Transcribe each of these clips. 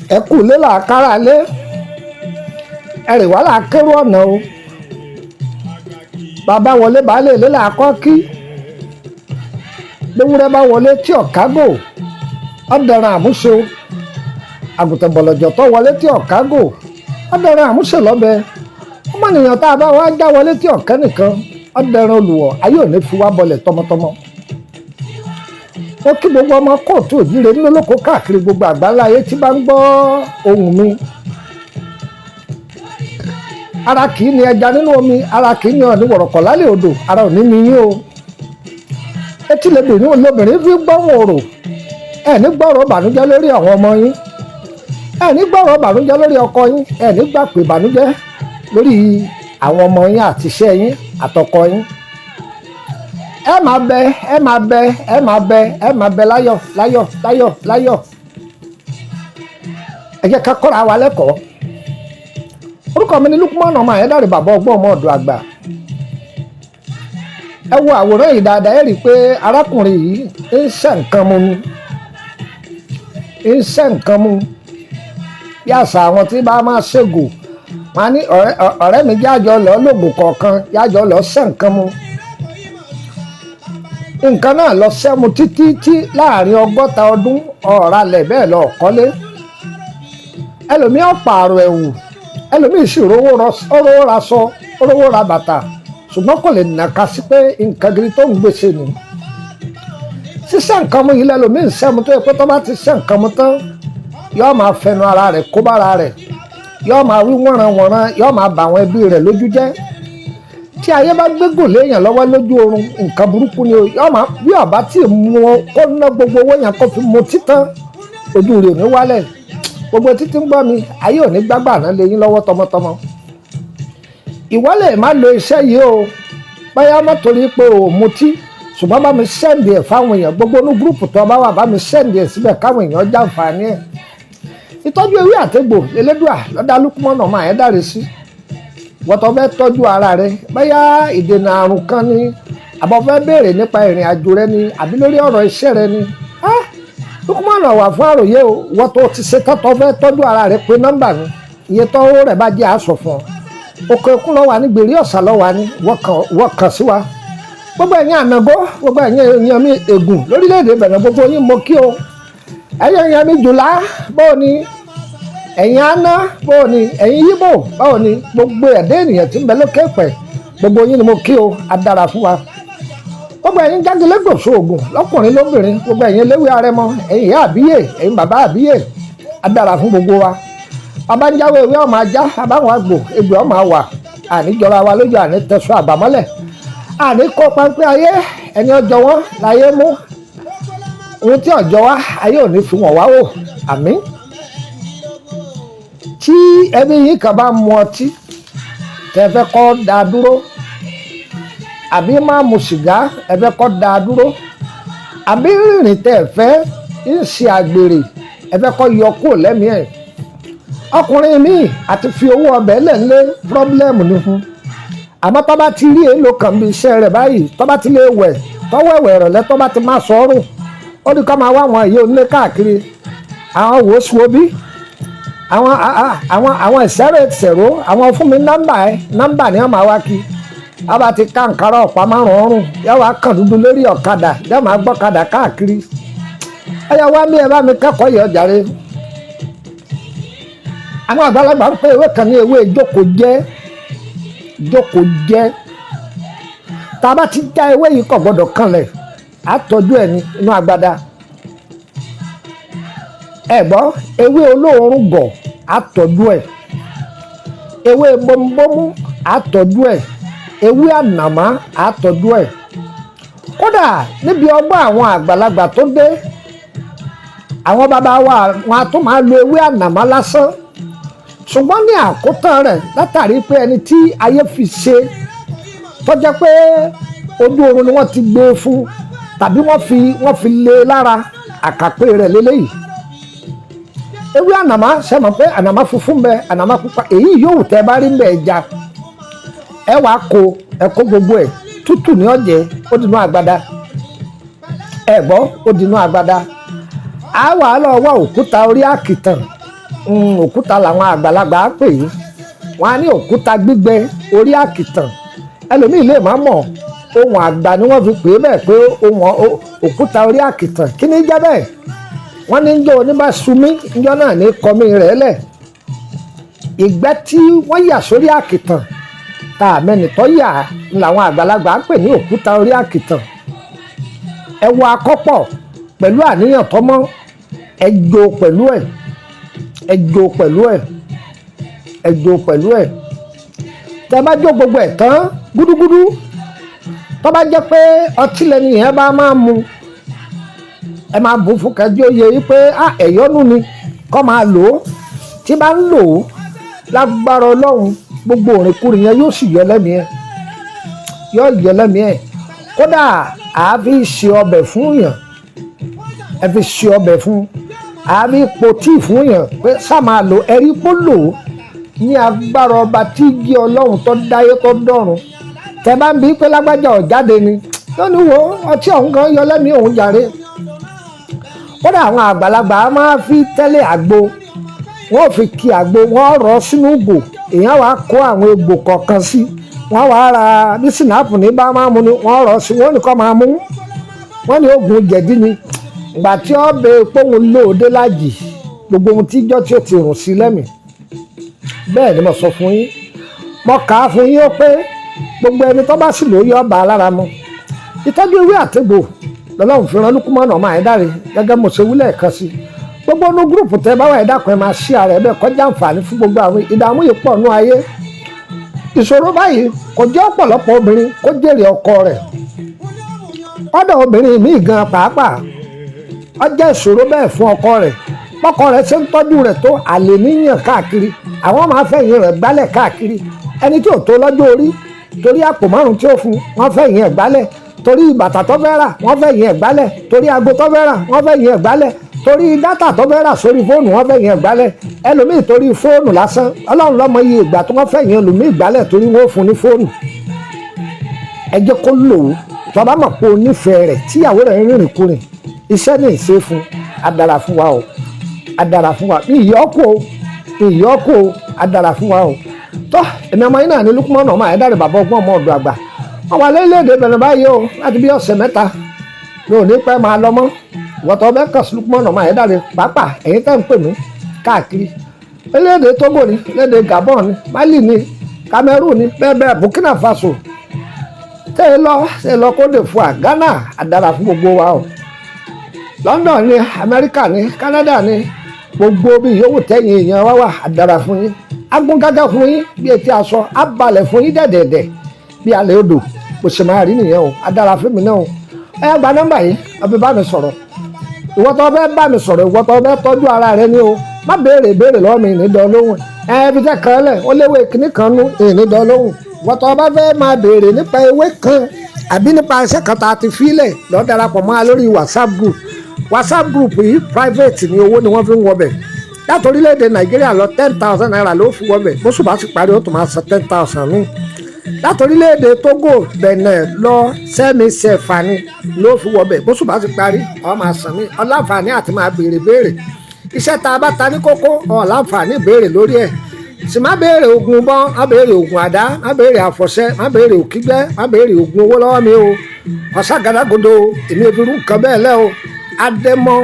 ẹ kú lé làákàrà lé ẹrì wá làákérò ọ̀nà o bàbá wọlé baálé lé làákọ́ kí léwúrẹ́ bá wọlé tí ọ̀kágò ọ̀dẹ̀ràn àmúṣe àgùntàn bọ̀lọ̀jọ̀ tó wọlé tí ọ̀kágò ọ̀dẹ̀ràn àmúṣe lọ́bẹ ọmọnìyàn tá a bá wá já wọlé tí ọ̀kẹ́ nìkan ọ̀dẹ̀ràn olùwọ̀ ayé ò ní fi wá bọlẹ̀ tọmọtọmọ. ó kí gbogbo ọmọ kóòtù òjíire nínú olóko káàkiri gbogbo àgbáńlá ayé tí bá ń gbọ́ ohùn mi. ara kì í ní ẹja nínú omi ara kì í ní ọ̀ní wọ̀rọ̀kọ̀ lálẹ́ odò ara ò ní ní yín o. etí lèbìrín olóbìnrin fi gbọ́hùn òrò ẹ̀ ní gbọ́rọ̀ ìbànújẹ́ lórí àwọn ọmọ yín ẹ̀ ní gbọ́rọ̀ ìbànújẹ́ lórí ọkọ yín ẹ̀ ní gbà pé ìbànújẹ́ lórí àwọn ọmọ yín àti iṣẹ́ yín àtọkọ yín. ẹ máa bẹ ẹ máa bẹ ẹ máa bẹ ẹ máa bẹ láyọ̀ láyọ̀ láyọ̀ láyọ̀. ẹ jẹ́ ká kọ́ra wa lẹ́kọ̀ọ́. orúkọ mi ni Lukumanu ọmọ Ayédáre bàbá ọgbọ́n ọmọ ọ̀dọ̀ àgbà. ẹ wo àwòrán yìí dáadáa ẹ rí i pé arákùnrin yìí ń ṣe nǹkan mu ni ń ṣe nǹkan mu bí àṣà àwọn tí bá máa ṣègò wọn ní ọ̀rẹ́ mi jájọ lọ lóògùn kọ̀ọ̀kan jájọ lọ ṣe nǹkan mu nǹkan náà lọ sẹ́mu títí tí láàrin 60 ọdún ọ̀ralẹ̀ bẹ́ẹ̀ lọ kọ́lé ẹlòmíì pààrọ̀ ẹ̀wù ẹlòmíì sì rówó ra sọ rówó ra bàtà ṣùgbọ́n kò lè nàka sí pé nǹkan gidi tó ń gbèsè ni ṣíṣe nǹkan mu yìí lẹ́lòmíì ń sẹ́mu tó yẹ pé tó bá ti ṣe nǹkan mu tán yóò máa fẹnu ara rẹ̀ kó bára rẹ̀ yóò máa wí wọ́nranwọ̀nran yóò máa bà àwọn ẹbí rẹ̀ lójú jẹ́ tí ayé bá gbégùn léèyàn lọ́wọ́ lójú oorun nǹkan burúkú ni yóò máa bí ọba tí mú ọ kó ná gbogbo owó yẹn kó fi mu títán ojú rẹ̀ ò ní wálẹ̀ gbogbo títí ń gbọ́ mi ayé ò ní gbágbà náà lé yín lọ́wọ́ tọmọtọmọ. ìwọ lè má lo iṣẹ́ yìí o báyà má torí pé o mutí ṣùgbọ́n bá mi sẹ́ǹdì ẹ̀ fáwọn èèyàn gbogbo ní gúrùpù tó bá wà bá mi sẹ́ǹdì ẹ̀ síbẹ̀ káwọn èèyàn jàǹfààní ẹ̀. ìtọ́jú ewé àtegbò Elédùà lọ́dá Lukumanu ọmọ Ayédáre sí wọ́n tó fẹ́ tọ́jú ara rẹ báyà ìdènà àrùn kan ni àbọ̀ fẹ́ béèrè nípa ìrìn àjò rẹ ni àbí lórí ọ̀rọ̀ iṣẹ́ rẹ ni Lukumanu wà fún àròyé o wọ́n tó ti ṣe tọ́tọ́ fẹ́ tọ́jú ara rẹ pé nọ́mbà mi iye tọ́wọ́ rẹ̀ bá jẹ́ àṣọ fún ọ òkè òkun lọ wà ní gbèrí ọ̀sà lọ wà ní wọ́n kàn sí wa gbogbo ẹ̀yin ànàgó gbogbo ẹ̀yin èèyàn mi ègùn lórílẹ̀‐èdè bẹ̀rẹ̀ gbogbo yín mo kí o ẹ̀yin èèyàn mi jùlá bóò ni ẹ̀yin aná bóò ni ẹ̀yin yíbò báwo ni gbogbo ẹ̀dá ènìyàn tí ń bẹ lókè pẹ̀ gbogbo yín ni mo kí o á dára fún wa gbogbo ẹ̀yin jágilẹ́gbòsó ògùn lọ́kùnrin lóbìnrin gbogbo ẹ̀yin eléwé arẹmọ ẹ̀yin ìyá àbíyè ẹ̀yin bàbá àbíyè á dára fún gbogbo wa bàbá ń jáwé ewé ọmọ ajá àbáwọn àgbò egbò ọmọ àwà àníjọra wa lójú àní tẹsọ àbámọ́lẹ̀ àní kó pápẹ́ ayé ẹni ọjọ́ wọn láyé mú ohun tí ọjọ́ wa ayé ò ní fi wọ́n wá wò àmín. tí ẹbí yìí kan bá mu ọtí tẹ́ fẹ́ kó dá dúró àbí máa mu sìgá ẹ fẹ́ kó dá dúró àbí rìnrìn tẹ́ fẹ́ ń ṣe àgbèrè ẹ fẹ́ kó yọ kúrò lẹ́mìí ẹ̀ ọkùnrin mi àti fi owó ọbẹ̀ lẹ́ńlé pírọ́blẹ́mù ni fún àmọ́ tó bá ti rí èèlò kan bí iṣẹ́ rẹ̀ báyìí tó bá ti lè wẹ̀ tọ́wẹ̀wẹ̀ rẹ̀ lẹ́tọ́ bá ti máa sọ́rùn ó ní ká máa wá àwọn èyí onílé káàkiri àwọn wòósùwòbí àwọn ìṣẹ́rò àwọn fún mi nọ́mbà ni wọ́n máa wá kí wọ́n bá ti ká nkárá ọ̀pá márùn-ún ọ̀rùn yóò wá kàn dúdú lórí ọ̀kadà yóò máa gbọ́kadà káàkiri ẹ̀yà wá mi ẹ̀ bá mi kẹ́kọ̀ọ́ yìí ọjà rẹ̀ àwọn àgbàlagbà ń pè ewé kan ní ewé jókòó jẹ́ tá a bá ti já ewé yìí kò gbọ́dọ̀ kanlẹ̀ á tọ́jú ẹ̀ ní inú agbada ẹ gbọ́ ewé olóòórùn gọ̀ á tọ́jú ẹ̀ ewé bómúbómú á tọ́jú ẹ̀ ewé ànàmá á tọ́jú ẹ̀ kódà níbi ọgbọ́n àwọn àgbàlagbà tó dé àwọn bàbá wa wọn a tún máa lo ewé ànàmá lásán ṣùgbọ́n ní àkótán rẹ̀ látàrí pé ẹni tí ayé fi ṣe tó jẹ́ pé ojú oorun ni wọ́n ti gbé fún tàbí wọ́n fi lé lára àkàpé rẹ̀ lélẹ́yìí ewé ànàmá ṣe mọ̀ pé ànàmá funfun bẹ ànàmá pupa èyí yóò tẹ́ bá rí bẹ́ẹ̀ já ẹ wàá kó gbogbo ẹ̀ tútù ní ọ̀jẹ̀ ó dínú àgbàdá ẹ gbọ́ ó dínú àgbàdá á wà á lọ wá òkúta orí àkìtàn òkúta làwọn àgbàlagbà á pè é, wọ́n á ní òkúta gbígbẹ orí àkìtàn. Ẹlòmíì lè má mọ̀ ohun àgbà ni wọ́n fi pè é bẹ́ẹ̀ pé ohun òkúta orí àkìtàn. Kí ni jẹ́ bẹ́ẹ̀? Wọ́n ní njọ́ oníbà sumi njọ́ náà ní kọmi rẹ̀ lẹ̀. Ìgbẹ́ tí wọ́n yà sórí àkìtàn tá a mẹ́ni tó yà làwọn àgbàlagbà á pè ní òkúta orí àkìtàn. Ẹ wọ akọ́pọ̀ pẹ̀lú àníyàn tó mọ́, ẹ jó pẹ̀lú ẹ̀, ẹ jó pẹ̀lú ẹ̀, ẹ jó pẹ̀lú ẹ̀. Tẹ́ bá jó gbogbo ẹ̀ tán gúdúgúdú, tó bá jẹ́ pé ọtí lẹ́ni yẹn bá máa mu, ẹ máa bù fún kẹjọ yẹ yí pé ẹ̀yọ́nú ni kọ́ máa lò ó. Tí bá ń lò ó lágbára Ọlọ́run, gbogbo òrìnkúrìn yẹn yóò sì yọ lẹ́mìí ẹ̀, yóò yọ lẹ́mìí ẹ̀. Kódà àáfi ṣe ọbẹ̀ fún yàn, ẹ fi ṣe ọbẹ̀ fún, àáfi po tíì fún yàn pé sá máa lò, ẹ̀rí pó lò ó ní agbára ọba tí gé Ọlọ́run tó dáyé tó dọ́run. Tẹ́ bá ń bí pé lágbájá ọ̀jáde ni, tó ní wo ọtí ọ̀hún kan yọ lẹ́mìí òun jàre. Kódà àwọn àgbàlagbà máa fi tẹ́lẹ̀ àgbo, wọ́n fi kí àgbo, wọ́n rọ̀ sínú ìgò, èèyàn wá kó àwọn egbò kọ̀ọ̀kan sí, wọ́n wá ra bí sinapu ní bá máa mu ni wọ́n rọ̀ sí, wọ́n ní kó máa mú, wọ́n ní oògùn jẹ̀dí ni. Ìgbà tí ó bẹ póhùn lóòdé lájì, gbogbo ohun tí ìjọ tí ó ti rùn sí lẹ́mìí. Bẹ́ẹ̀ ni mo sọ fún yín, mo kà á fún yín ó pé gbogbo ẹni tó bá sì lóye ọba alára mu. Ìtọ́jú ewé àtegbò lọ́lọ́run fi ran Lúkúmọ́nù ọmọ Àyẹ́dáre gẹ́gẹ́ mo ṣe wílẹ̀ kan sí. Gbogbo inú gúrùpù tẹ́ bá wà ẹ dákun ẹ máa ṣí ara ẹ bẹ́ẹ̀ kọjá àǹfààní fún gbogbo àwọn ìdààmú yìí pọ̀ nú ayé. Ìṣòro báyìí kò jẹ́ ọ̀pọ̀lọpọ̀ obìnrin kó jèrè ọkọ rẹ̀. Ọ̀dọ̀ obìnrin míì gan pàápàá ó jẹ́ ìṣòro bẹ́ẹ̀ fún ọkọ rẹ̀. Ọkọ rẹ̀ ṣe ń tọ́jú rẹ̀ tó àlè níyàn káàkiri, àwọn máa fẹ̀yìn rẹ̀ gbálẹ̀ káàkiri. Ẹni tí ò tó lọ́jọ́ orí torí àpò márùn-ún tí ó fún wọn fẹ̀yìn ẹ̀ gbálẹ̀, torí bàtà tó fẹ́ rà wọ́n fẹ̀yìn ẹ̀ gbálẹ̀, torí aago tó fẹ́ rà wọ́n fẹ̀yìn ẹ̀ gbálẹ̀, torí dátà tó fẹ́ rà sórí fóònù wọ́n fẹ̀yìn ẹ̀ gbálẹ̀. Ẹlòmíì torí fóònù lásán, Ọlọ́run ló mọ iye ìgbà tó wọ́n fẹ̀yìn ẹlòmíì gbálẹ̀ torí wọ́n fún ní fóònù. Ẹ jẹ́ kó lò ó, tó bá mọ̀ pé o nífẹ̀ẹ́ rẹ̀ tíyàwó rẹ̀ ń rìnrìn kúrìn, iṣẹ́ ní ìṣe fún, adára fún wa o, adára fún wa, ìyọ́kù o, ìyọ́kù o, adára fún wa o. Tó èmi ọmọ yín náà ní Lúkúmọ́nù ọmọ Àyẹ́dáre bàbá ọgbọ́n ọmọ ọ̀dọ̀ àgbà. Wọ́n wà lórílẹ̀‐èdè bẹ̀rẹ̀ báyìí o, láti bí ọ̀sẹ̀ mẹ́ta mi ò ní pẹ́ máa lọ mọ́. Ìwọ́tọ̀ ọbẹ̀ kàn sí Lúkúmọ́nù ọmọ Àyẹ́dáre pàápàá ẹ̀yin tẹ́ ń pè mí káàkiri. Orílẹ̀‐èdè Togo ni, orílẹ̀‐èdè Gabon ni, Mali ni, Cameroon ni, bẹ́ẹ̀ bẹ́ẹ̀ Burkina Faso. Tẹ́ ẹ lọ Côte d'Ivoire, Ghana, adára fún gbogbo wa o. London ni, Amẹ́ríkà ni, Canada ni, gbogbo bí yòówù tẹ́yìn èèyàn wá wà, adára fún yín. Agúngágá fún yín bí etí aṣọ, abalẹ̀ fún yín dẹ̀dẹ̀dẹ̀ bí alẹ́ odò, bó ṣe máa rí nìyẹn o, adára fún mi náà o. Ẹ gba nọ́mbà yìí, ọbẹ̀ bá mi sọ̀rọ̀. Ìwọ tó fẹ́ bá mi sọ̀rọ̀, ìwọ tó fẹ́ tọ́jú ara rẹ ni o. Má béèrè ìbéèrè lọ́wọ́ mi ní dán lóhùn. Fi tẹ́ kan lẹ̀, ó léwé kíní kan nú ní dán lóhùn. Ìwọ tó bá fẹ́ máa béèrè nípa ewé kan àbí nípa iṣẹ́ kan tá a ti fílẹ̀ lọ darapọ̀ mọ́ lórí WhatsApp group. WhatsApp group yìí private ni owó ni wọ́n fi ń wọbẹ̀. Láti orílẹ̀-èdè Nàìjíríà lọ 10,000 naira ló fi wọbẹ̀. Bó ṣùgbọ́n ti parí ó tún máa san 10,000 ní. Láti orílẹ̀-èdè Togo, Benin lọ sẹ́mi sẹ́fàní ló fi wọbẹ̀. Bó ṣùgbọ́n ti parí ó máa san mí. Ọláǹfààní àti máa béèrè. Iṣẹ́ tá a bá ta ní kókó ọ̀làǹfààní béèrè lórí ẹ̀. Sì má béèrè oògùn bọ́n, má béèrè oògùn àdá, má béèrè àfọ̀ṣẹ, má béèrè òkígbẹ́, má béèrè oògùn owó lọ́wọ́ mi o. Ọ̀ṣàgàdàgodo èmi ò fi rú nǹkan bẹ́ẹ̀ lẹ́ o. Adémọ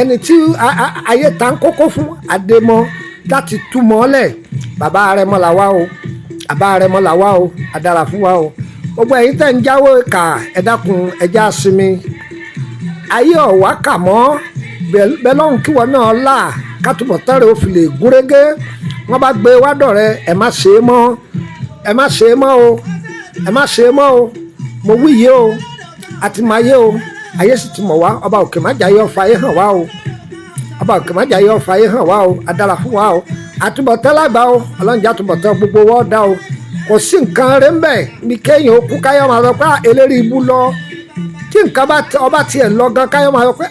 ẹni tí ayé ta ń kókó fún, Adémọ láti túmọ̀ lẹ̀. Bàbá rẹ̀ mọ́ la wá o, bàbá rẹ̀ mọ́ la wá o, adára fún wa o. Gbogbo ẹ̀yin tẹ́ ń jáwé kà ẹ dákun ẹja sinmi. Ayé ọ̀wá kà mọ́ bẹ́ẹ̀ lọ́hùn kí wọ́n náà là kátùbọ̀ tẹ́rẹ̀ ó fi lè gúnrégé. Wọ́n bá gbé wádọ̀ rẹ ẹ má ṣe é mọ́, ẹ má ṣe é mọ́ o, ẹ má ṣe é mọ́ o. Mo wí yé o, àti máa yé o, ayé sì ti mọ̀ wá. Ọba òkè má jayé ọ̀fà ayé hàn wá o, ọba òkè má jayé ọ̀fà ayé hàn wá o, adára fún wa o. Àtúbọ̀tán lágbà o, ọlọ́njà àtúbọ̀tán gbogbo wọ́n dá o. Kò sí nǹkan rẹ̀ ń bẹ̀ ní kéèyàn okú káyọ̀ máa sọ pé eléri ibú lọ. Tí nǹkan ọba tiẹ̀ lọ gan káyọ̀ máa sọ pé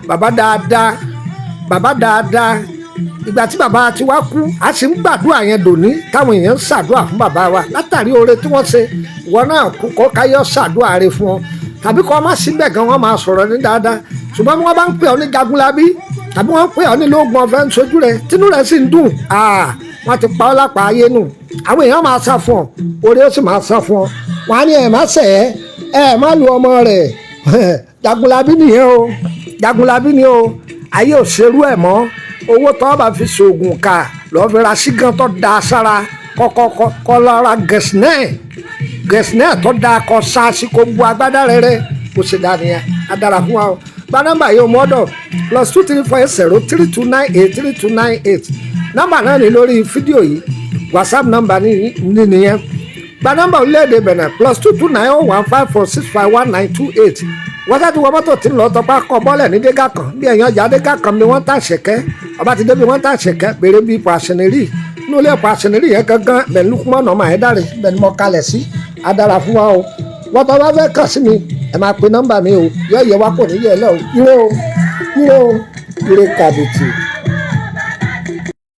bàbá dáadáa, bàbá dáadáa. Ìgbà tí bàbá ti wá kú a sì ń gbàdúrà yẹn dòní táwọn èèyàn ń ṣàdúrà fún bàbá wa látàrí oore tí wọ́n ṣe. Ìwọ náà kọ́ káyọ̀ ṣàdúrà rẹ̀ fún ọ, tàbí kọ́ ọ má síbẹ̀ gan wọ́n máa sọ̀rọ̀ ní dáadáa. Ṣùgbọ́n bí wọ́n bá ń pè ọ ní Jagunlabi tàbí wọ́n pè ọ́ nílò oògùn ọ̀fẹ́ ń sojú rẹ̀ tínú rẹ̀ sì ń dùn wọ́n ti pa ọ́ lápá ayé nù àwọn èèyàn máa sá fún ọ orí ó sì máa sá fún ọ wọ́n á ní ẹ̀ má ṣẹ̀ ẹ̀ má lu ọmọ rẹ̀ Jagunlabi nìyẹn o Jagunlabi ni o ayé ò ṣerú ẹ̀ mọ́ owó tó bá fi ṣoògùn ká lọ́ọ́ fi ra sígan tó da sára kọ́ lọ́ra gẹ̀ẹ́sìnẹ́ tó da kọ́ sáàsì kó bu agbádá rẹ̀ kó ṣe dá nìyẹn adára fún wa o gba nọ́mbà yìí o mọ́ ọ̀dọ̀ +234803298 nọ́mbà náà ní lórí fídíò yìí WhatsApp nọ́mbà ní nìyẹn gba nọ́mbà orílẹ̀-èdè Benin +2290154651928 wọ́n ṣáà ti wọ mọ́tò tí ń lọ tọpá kọ bọ́ọ̀lẹ̀ ní dégà kan bí ẹ̀yàn ọjà dégà kan bí wọ́n tà ṣẹ̀kẹ́ ọba ti débi wọ́n tà ṣẹ̀kẹ́ péré bí ipò àṣẹnìrì inú ilé ipò àṣẹnìrì yẹn gangan bẹ́ẹ̀ Lukumanu ọmọ Ayédáre bẹ́ẹ̀ ni mo kalẹ̀ sí adára fún wa o wọ́n tọ́ bá fẹ́ kàn sí mi ẹ máa pe nọ́mbà mi o yọ ìyẹn wa kò ní yẹ lẹ́ o ire kàbìtì.